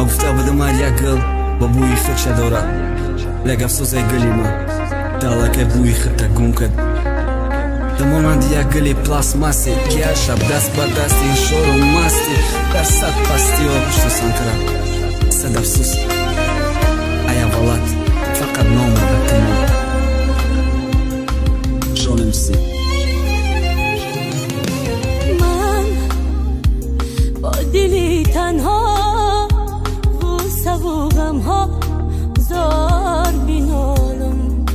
گفته بودم هر یک گل با بوی فکر دارد لگ افسوس ای گلی ما دالک بوی خطه گم کد دمانند یک گلی پلاسماسی که هر شب دست با دست این شور و مستی در صد پستی و پشت سانترا صد افسوس ای اولاد فقط نامده تمام جانم سی من با دلی تنها غصه و غم ها زار بینالم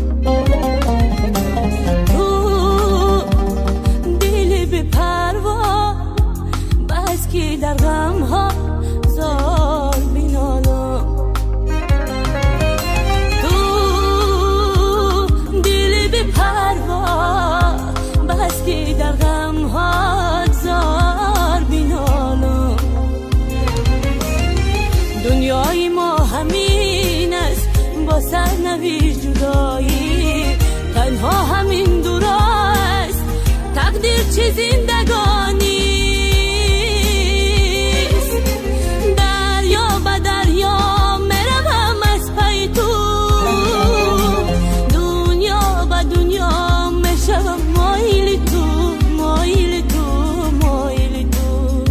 تو دلی به پروا بس که در غم ها زار بینالم تو دلی به پروا بس که در غم ها زار بینالم دنیای ما همین است با سرنوشت جدایی تنها همین دور است تقدیر چه زندگانی است دریا به دریا میروم از پی تو دنیا به دنیا میشوم مایل تو مایل تو مایل تو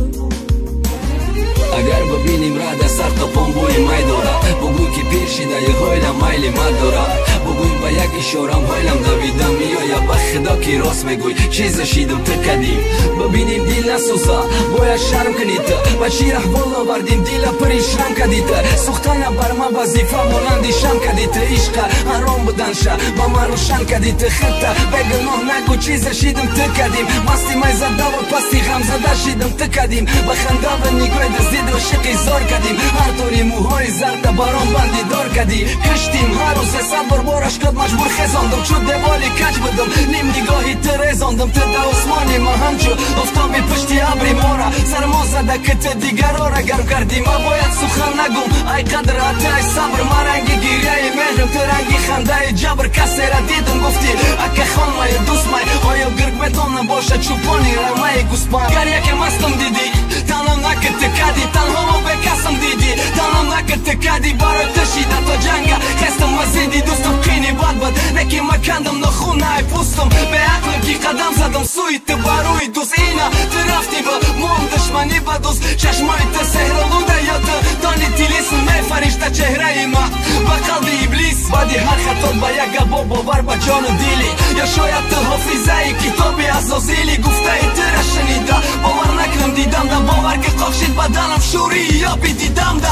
اگر ببینیم را در سر قپم بوی مای داره بگوی که پیر شده یه هایلم مایل ما داره بگوی با یک اشارم هایلم دویدم یا با خدا که راست میگوی چیز شیدم تکدیم ببینیم دیل نسوزا باید شرم کنید و چی احوال آوردیم دیل پریشرم کدید سختن بر ما وظیفه مانندی شم کدید عشق حرام بودن شه با من روشن کدید خطه بگناه نگو چیز شیدم تکدیم مستی مای زده و پستی غم زده شیدم تکدیم بخنده و نگاه دزدید و شقی زار کدیم هر طوری موهای زرد باران بندی دار کدی کشتیم هر روز صبر بارش کد مجبور خزاندم چود دوالی کج بدم نیم نگاهی ترزاندم تده عثمانی ما همچو افتابی پشتی عبری مارا سرما زده که ته دیگر را گرم کردی ما باید سخن نگم ای قدرت ای صبر ما رنگی گیریه مهرم تو رنگی خنده جبر کسی را دیدم گفتی اکه خان مای دوست مای آیا گرگ بتانم باشه چوپانی را مای گوسپان گریه که مستم دیدی تنم نکت کدی تنها ما به کسم دیدی تنم نکت کدی برای تشیده تا جنگه خستم مزیدی دوستم خینی بد بد نکی مکندم نخونه ای پوستم به عقلم کی قدم زدم سوی تو بروی دوست اینا تو رفتی با مام دشمنی با دوست چشمای تو سهرالوده یا تو دانی تیلیسم می فرشته چهره ما با قلب ابلیس بعدی هر خطاب با یک با باور با جان و دیلی یا شاید تو حافظه ای کتابی عزازیلی گفته ای تو را شنیده باور نکنم دیدم دا باور که قاقشید بدنم شوری یا بی دیدم دا